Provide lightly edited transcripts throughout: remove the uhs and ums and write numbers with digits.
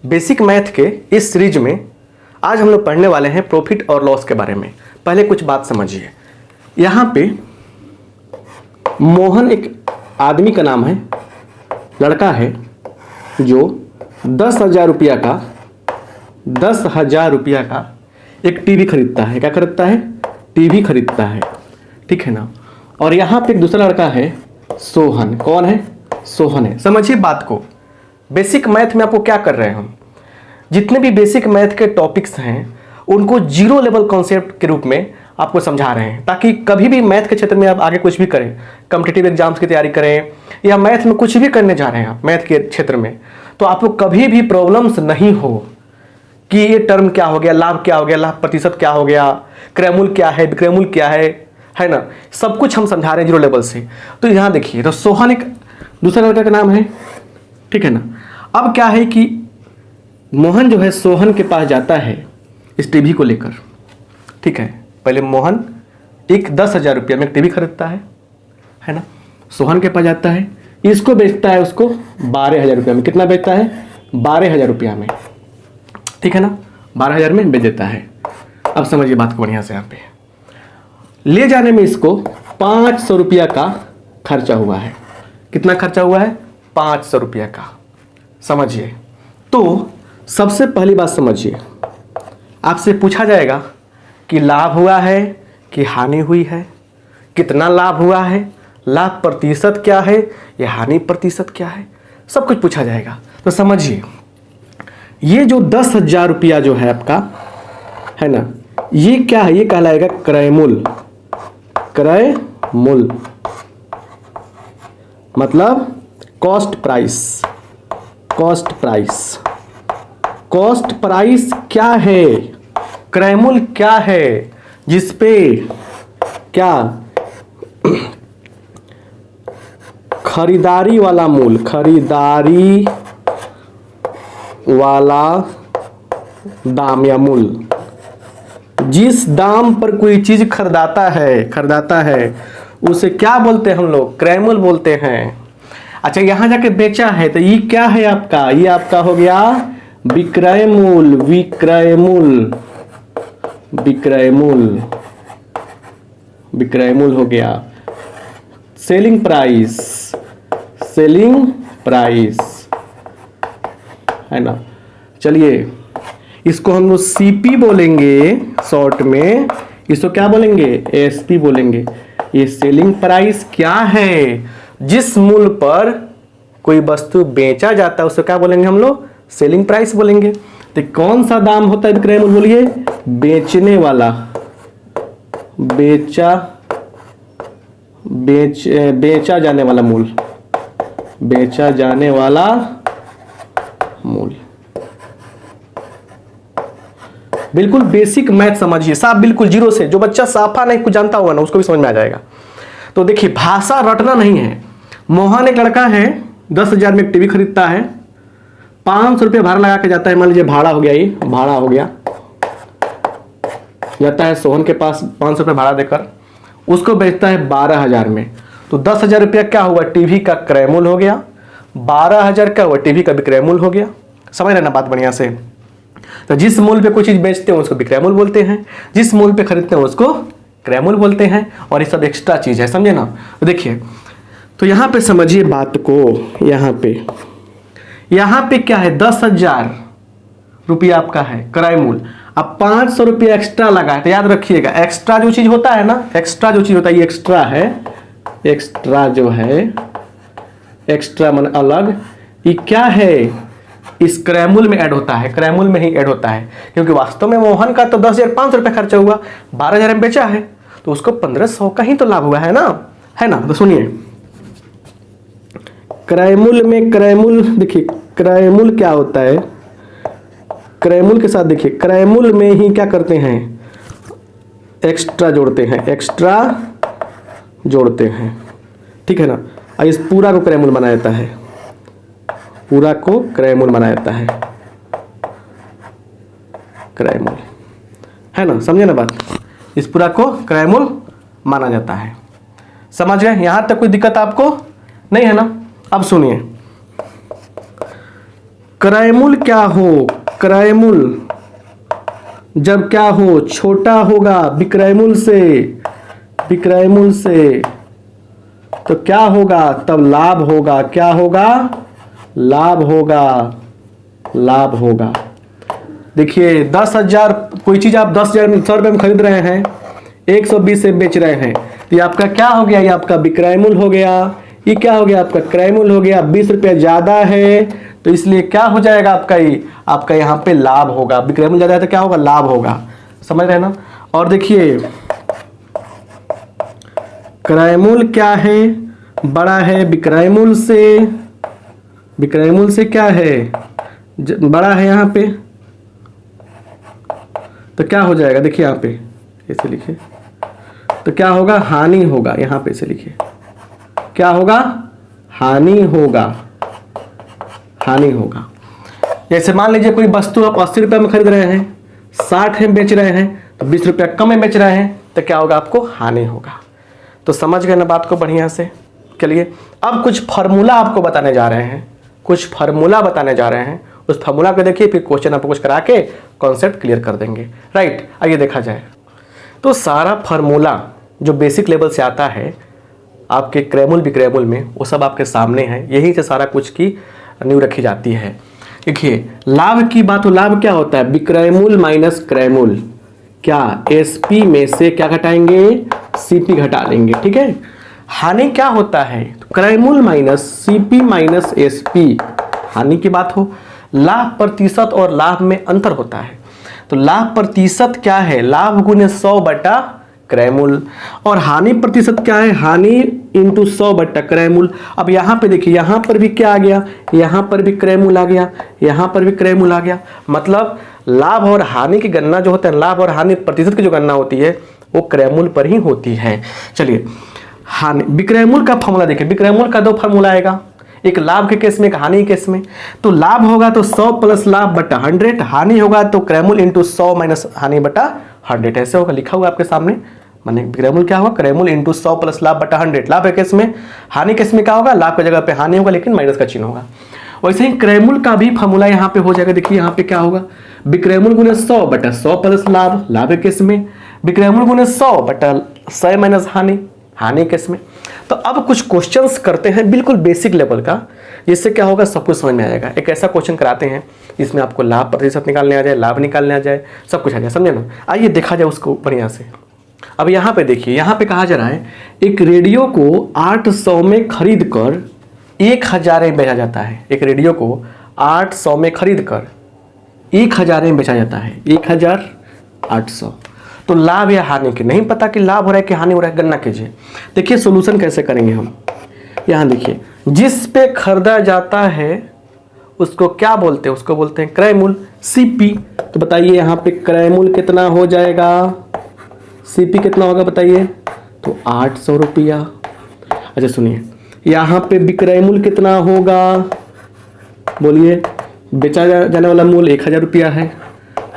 Basic math के इस series में आज हम लोग पढ़ने वाले हैं प्रॉफिट और लॉस के बारे में। पहले कुछ बात समझिए। यहाँ पे मोहन एक आदमी का नाम है, लड़का है जो 10,000 रुपया का एक टीवी खरीदता है। क्या खरीदता है? टीवी खरीदता है, ठीक है ना। और यहाँ पे एक दूसरा लड़का है सोहन। कौन है? सोहन है। समझिए बात को। बेसिक मैथ में आपको क्या कर रहे हैं हम, जितने भी बेसिक मैथ के टॉपिक्स हैं उनको जीरो लेवल कॉन्सेप्ट के रूप में आपको समझा रहे हैं, ताकि कभी भी मैथ के क्षेत्र में आप आगे कुछ भी करें, कॉम्पिटिटिव एग्जाम्स की तैयारी करें या मैथ में कुछ भी करने जा रहे हैं आप मैथ के क्षेत्र में, तो आपको कभी भी प्रॉब्लम्स नहीं हो कि ये टर्म क्या हो गया, लाभ क्या हो गया, लाभ प्रतिशत क्या हो गया, क्रयमूल्य क्या है, विक्रयमूल्य क्या है ना। सब कुछ हम समझा रहे हैं जीरो लेवल से। तो यहाँ देखिए, तो सोहन एक दूसरा लड़का का नाम है, ठीक है ना। अब क्या है कि मोहन जो है सोहन के पास जाता है इस टीवी को लेकर, ठीक है। पहले मोहन एक 10,000 रुपया में एक टीवी खरीदता है ना। सोहन के पास जाता है, इसको बेचता है उसको 12,000 रुपया में। कितना बेचता है? 12,000 रुपया में, ठीक है ना। 12,000 में बेच देता है। अब समझिए बात को बढ़िया से। यहाँ पे ले जाने में इसको 500 रुपया का खर्चा हुआ है। कितना खर्चा हुआ है? 500 रुपया का। समझिए। तो सबसे पहली बात समझिए, आपसे पूछा जाएगा कि लाभ हुआ है कि हानि हुई है, कितना लाभ हुआ है, लाभ प्रतिशत क्या है या हानि प्रतिशत क्या है, सब कुछ पूछा जाएगा। तो समझिए, ये जो 10,000 रुपया जो है आपका, है ना, ये क्या है? ये कहलाएगा क्रयमूल्य। क्रयमूल्य मतलब cost price. Cost price. Cost price क्या है? क्रयमूल्य क्या है? जिसपे क्या खरीदारी वाला मूल्य, खरीदारी वाला दाम या मूल्य, जिस दाम पर कोई चीज खरीदाता है उसे क्या बोलते हैं हम लोग? क्रयमूल्य बोलते हैं। अच्छा, यहां जाके बेचा है तो ये क्या है आपका? ये आपका हो गया विक्रय मूल्य। विक्रय मूल्य हो गया। सेलिंग प्राइस है ना। चलिए, इसको हम लोग सीपी बोलेंगे शॉर्ट में, इसको क्या बोलेंगे? एसपी बोलेंगे। ये सेलिंग प्राइस क्या है? जिस मूल्य पर कोई वस्तु बेचा जाता है उसको क्या बोलेंगे हम लोग? सेलिंग प्राइस बोलेंगे। तो कौन सा दाम होता है विक्रय मूल्य? बोलिए। बेचने वाला, बेचा जाने वाला मूल्य, बेचा जाने वाला मूल्य। बिल्कुल बेसिक मैथ समझिए, साफ बिल्कुल जीरो से। जो बच्चा साफा नहीं कुछ जानता होगा ना, उसको भी समझ में आ जाएगा। तो देखिए, भाषा रटना नहीं है। मोहन एक लड़का है, 10,000 में एक टीवी खरीदता है, 500 रुपये भाड़ा लगा के जाता है। मान लीजिए भाड़ा हो गया, ये भाड़ा हो गया, जाता है सोहन के पास 500 रुपये भाड़ा देकर, उसको बेचता है 12,000 में। तो 10,000 रुपया क्या हुआ? टीवी का क्रयमूल्य हो गया। 12,000 क्या हुआ? टीवी का विक्रयमूल्य हो गया। समझ रहे ना बात बढ़िया से। तो जिस मूल्य पे कोई चीज बेचते हैं उसको विक्रयमूल्य बोलते हैं, जिस मूल्य पे खरीदते हैं उसको क्रयमूल्य बोलते हैं। और ये सब एक्स्ट्रा चीज है, समझे ना। तो देखिए, तो यहां पे समझिए बात को। यहां पे क्या है? 10,000 रुपया आपका है क्रयमूल्य। अब 500 रुपया एक्स्ट्रा लगा है। तो याद रखिएगा, एक्स्ट्रा जो चीज होता है ना, एक्स्ट्रा जो चीज होता है, ये एक्स्ट्रा है। एक्स्ट्रा जो है, एक्स्ट्रा मन अलग, ये क्या है? इस क्रयमूल्य में ऐड होता है, क्रयमूल्य में ही ऐड होता है। क्योंकि वास्तव में मोहन का तो 10,500 रुपया खर्चा हुआ, 12,000 में बेचा है, तो उसको 1,500 का ही तो लाभ हुआ है ना, है ना। तो सुनिए, क्रयमूल्य में देखिए क्रयमूल्य क्या होता है। क्रयमूल्य के साथ देखिए, क्रयमूल्य में ही क्या करते हैं? एक्स्ट्रा जोड़ते हैं, ठीक है ना। और इस पूरा को क्रयमूल्य माना जाता है, पूरा को क्रयमूल्य माना जाता है, क्रयमूल्य, है ना। समझे ना बात? इस पूरा को क्रयमूल्य माना जाता है। समझ गए? यहां तक कोई दिक्कत आपको नहीं है ना। अब सुनिए, क्रयमूल क्या हो, क्रयमूल जब क्या हो, छोटा होगा विक्रयमूल से, विक्रयमूल से, तो क्या होगा, तब लाभ होगा। क्या होगा, लाभ होगा, लाभ होगा। देखिए 10,000 कोई चीज आप 10,000 100 रुपए में खरीद रहे हैं, 120 से बेच रहे हैं, तो ये आपका क्या हो गया, ये आपका विक्रयमूल हो गया। ये क्या हो गया, आपका क्रयमूल हो गया। 20 रुपया ज्यादा है तो इसलिए क्या हो जाएगा आपका, ये आपका यहाँ पे लाभ होगा। विक्रयमूल ज्यादा है तो क्या होगा, लाभ होगा। समझ रहे हैं ना। और देखिए क्रयमूल क्या है, बड़ा है विक्रयमूल से, विक्रयमूल से क्या है, बड़ा है यहाँ पे, तो क्या हो जाएगा, देखिए यहाँ पे ऐसे लिखिए, तो क्या होगा, हानि होगा। यहाँ पे ऐसे लिखिए, क्या होगा, हानि होगा, हानि होगा। जैसे मान लीजिए कोई वस्तु आप 80 रुपये में खरीद रहे हैं, 60 में बेच रहे हैं, तो 20 रुपया कम में बेच रहे हैं, तो क्या होगा, आपको हानि होगा। तो समझ गए ना बात को बढ़िया से। चलिए अब कुछ फार्मूला आपको बताने जा रहे हैं, कुछ फार्मूला बताने जा रहे हैं। उस फार्मूला को देखिए, फिर क्वेश्चन आपको कुछ करा के कॉन्सेप्ट क्लियर कर देंगे। राइट, आइए देखा जाए। तो सारा फार्मूला जो बेसिक लेवल से आता है आपके क्रयमूल विक्रयमूल में, वो सब आपके सामने है। यहीं से सारा कुछ की नींव रखी जाती है। देखिए लाभ की बात हो, लाभ क्या होता है, विक्रयमूल माइनस क्रयमूल। क्या, एसपी में से क्या घटाएंगे, सीपी घटा लेंगे। ठीक है। हानि क्या होता है, तो क्रयमूल माइनस सीपी माइनस एसपी, हानि की बात हो। लाभ प्रतिशत और लाभ में अंतर होता है, तो लाभ प्रतिशत क्या है, लाभ गुने 100 बटा क्रयमूल। और हानि प्रतिशत क्या है, हानि इंटू 100 बटा क्रयमूल। अब यहाँ पे देखिए, यहाँ पर भी क्या आ गया, यहाँ पर भी क्रयमूल आ गया, यहाँ पर भी क्रयमूल आ गया। मतलब लाभ और हानि की गणना जो होता है, लाभ और हानि प्रतिशत की जो गणना होती है वो क्रयमूल पर ही होती है। चलिए हानि विक्रयमूल का फॉर्मूला देखिए, विक्रयमूल का 2 फॉर्मूला आएगा, एक लाभ के केस में, एक हानि के केस में। तो लाभ होगा तो 100 प्लस लाभ बटा 100, हानि होगा तो क्रयमूल इंटू 100 माइनस हानि बटा 100, ऐसे होगा, लिखा हुआ आपके सामने। माने विक्रयमूल क्या होगा, क्रयमूल इंटू 100 प्लस लाभ बटा 100। लाभ के केस में, हानि केस में क्या होगा, लाभ की जगह पे हानि होगा लेकिन माइनस का चिन्ह होगा। वैसे ही क्रयमूल का भी फॉर्मूला यहाँ पे हो जाएगा। देखिए यहाँ पे क्या होगा, विक्रयमूल गुने 100 बटा 100 प्लस लाभ, लाभ के केस में, विक्रयमूल गुने 100 बटा 100 माइनस हानि, हानि केस में। तो अब कुछ क्वेश्चंस करते हैं बिल्कुल बेसिक लेवल का, जिससे क्या होगा, सब कुछ समझ में आ जाएगा। एक ऐसा क्वेश्चन कराते हैं जिसमें आपको लाभ प्रतिशत निकालने आ जाए, लाभ निकालने आ जाए, सब कुछ आ जाए, समझे ना। आइए देखा जाए उसको बढ़िया से। अब यहाँ पे देखिए, यहाँ पे कहा जा रहा है एक रेडियो को 800 में खरीद कर 1000 में बेचा जाता है। एक रेडियो को 800 में खरीद कर 1000 में बेचा जाता है, 1800। तो लाभ या हानि की नहीं पता कि लाभ हो रहा है कि हानि हो रहा है, गणना कीजिए। देखिए सोल्यूशन कैसे करेंगे हम। यहाँ देखिए, जिस पे खरीदा जाता है उसको क्या बोलते हैं, उसको बोलते हैं क्रयमूल, सीपी। तो बताइए यहाँ पे क्रयमूल कितना हो जाएगा, सीपी कितना होगा बताइए, तो 800 रुपया। अच्छा सुनिए, यहाँ पे विक्रयमूल कितना होगा, बोलिए, बेचा जाने वाला मूल्य 1000 रुपया है।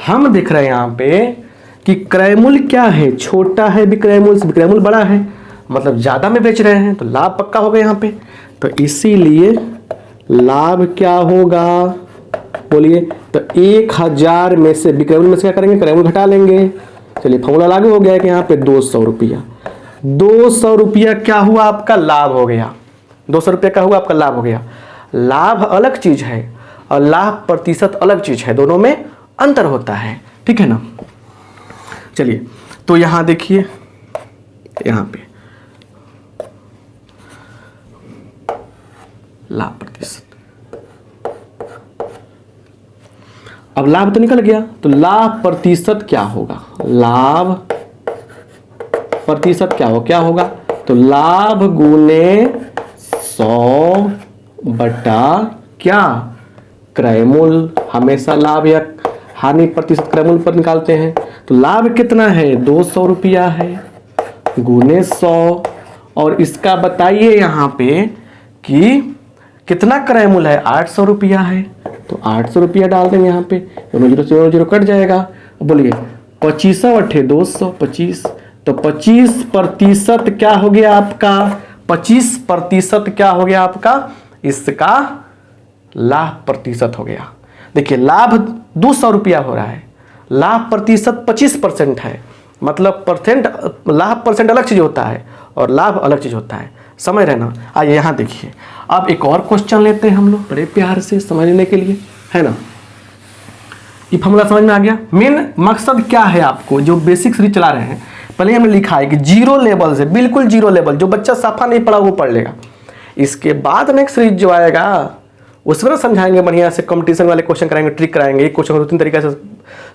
हम देख रहे हैं यहाँ पे कि क्रयमूल क्या है, छोटा है विक्रयमूल से, विक्रयमूल बड़ा है, मतलब ज़्यादा में बेच रहे हैं, तो लाभ पक्का होगा यहाँ पे। तो इसीलिए लाभ क्या होगा, बोलिए, तो 1000 में से विक्रयमूल में से क्या करेंगे, क्रयमूल घटा लेंगे। चलिए फॉर्मूला लागू हो गया है कि यहाँ पे 200 रुपया, 200 रुपया क्या हुआ, आपका लाभ हो गया। 200 रुपया क्या हुआ, आपका लाभ हो गया। लाभ अलग चीज है और लाभ प्रतिशत अलग चीज है, दोनों में अंतर होता है। ठीक है ना। चलिए तो यहां देखिए, यहां पे लाभ प्रतिशत, अब लाभ तो निकल गया, तो लाभ प्रतिशत क्या होगा, लाभ प्रतिशत क्या होगा, तो लाभ गुने 100 बटा क्या, क्रयमूल। हमेशा लाभ या हानि प्रतिशत क्रयमूल पर निकालते हैं। तो लाभ कितना है, 200 रुपया है, गुने 100। और इसका बताइए यहाँ पे कि कितना क्रयमूल है, 800 रुपया है, तो 800 रुपया डाल देंगे यहाँ पे, 0 कट जाएगा। बोलिए 25 अठे 200, 25, तो 25% क्या हो गया आपका, 25% क्या हो गया आपका, इसका लाभ प्रतिशत हो गया। देखिए लाभ 200 रुपया हो रहा है, लाभ प्रतिशत 25% है, मतलब परसेंट, लाभ परसेंट अलग चीज़ होता है और लाभ अलग चीज़ होता है, समझ रहे ना। आइए यहाँ देखिए, अब एक और क्वेश्चन लेते हैं हम लोग बड़े प्यार से समझने के लिए, है ना। ये फॉर्मूला समझ में आ गया। मेन मकसद क्या है आपको, जो बेसिक सीरीज चला रहे हैं, पहले हमने लिखा है कि जीरो लेवल से, बिल्कुल जीरो लेवल, जो बच्चा साफा नहीं पढ़ा वो पढ़ लेगा। इसके बाद नेक्स्ट सीरीज जो आएगा उसमें समझाएंगे बढ़िया से, कंपटीशन वाले क्वेश्चन कराएंगे, ट्रिक कराएंगे, एक क्वेश्चन को 2-3 तरीके से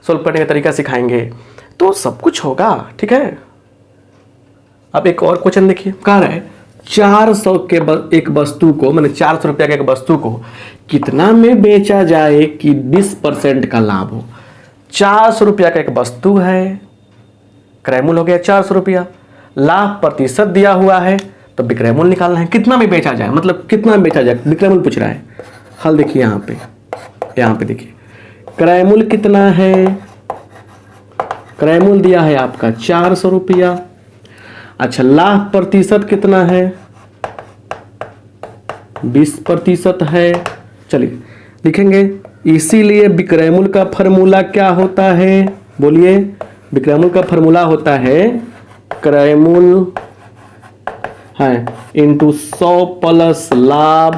सोल्व करने का तरीका सिखाएंगे, तो सब कुछ होगा, ठीक है। अब एक और क्वेश्चन देखिए, कह रहा है 400 के एक वस्तु को, मैंने 400 रुपया के एक वस्तु को कितना में बेचा जाए कि 20% का लाभ हो। 400 रुपया का एक वस्तु है, क्रय मूल्य हो गया 400 रुपया, लाभ प्रतिशत दिया हुआ है, तो विक्रय मूल्य निकालना है, कितना में बेचा जाए, मतलब कितना में बेचा जाए, विक्रय मूल्य पूछ रहा है। हल देखिए यहाँ पे देखिए, क्रय मूल्य कितना है, क्रय मूल्य दिया है आपका 400 रुपया। अच्छा, लाभ प्रतिशत कितना है, 20% है। चलिए लिखेंगे, इसीलिए विक्रय मूल्य का फॉर्मूला क्या होता है, बोलिए। विक्रय मूल्य का फॉर्मूला होता है क्रय मूल्य है इंटू 100 प्लस लाभ,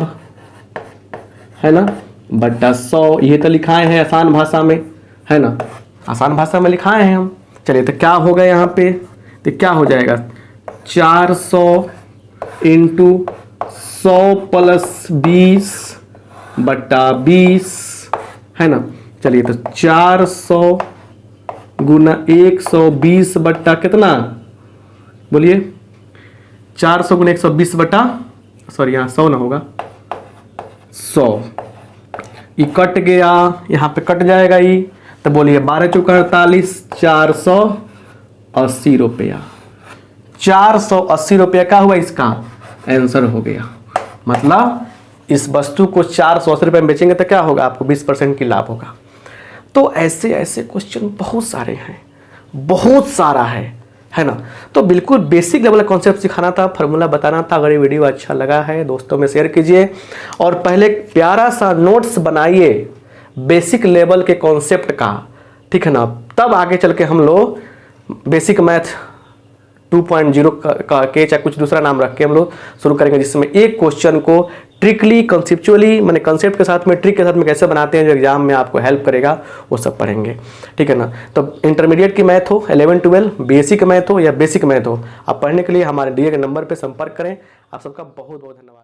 है ना, बटा 100। ये तो लिखाए हैं आसान भाषा में, है ना, आसान भाषा में लिखाए हैं हम। चलिए तो क्या होगा यहाँ पे, तो क्या हो जाएगा, 400 इंटू 100 प्लस 20 बटा 20, है ना। चलिए तो 400 गुना 120 बटा कितना, बोलिए, 400 गुना 120 बटा, सॉरी यहाँ 100 ना होगा, 100, ये कट गया, यहाँ पे कट जाएगा ये, तो बोलिए 12 चौका 48, 480 रुपया। 480 रुपया का हुआ, इसका आंसर हो गया। मतलब इस वस्तु को 480 रुपये में बेचेंगे तो क्या होगा, आपको 20% की लाभ होगा। तो ऐसे ऐसे क्वेश्चन बहुत सारे हैं, बहुत सारा है ना। तो बिल्कुल बेसिक लेवल का कॉन्सेप्ट सिखाना था, फार्मूला बताना था। अगर ये वीडियो अच्छा लगा है दोस्तों में शेयर कीजिए, और पहले प्यारा सा नोट्स बनाइए बेसिक लेवल के कॉन्सेप्ट का, ठीक है ना। तब आगे चल के हम लोग बेसिक मैथ 2.0 का के चाहे कुछ दूसरा नाम रख के हम लोग शुरू करेंगे, जिसमें एक क्वेश्चन को ट्रिकली, कंसेप्चुअली, मैंने कंसेप्ट के साथ में, ट्रिक के साथ में कैसे बनाते हैं, जो एग्जाम में आपको हेल्प करेगा, वो सब पढ़ेंगे, ठीक है ना। तो इंटरमीडिएट की मैथ हो, 11-12, बेसिक मैथ हो या बेसिक मैथ हो, आप पढ़ने के लिए हमारे दिए गए नंबर पर संपर्क करें। आप सबका बहुत बहुत धन्यवाद।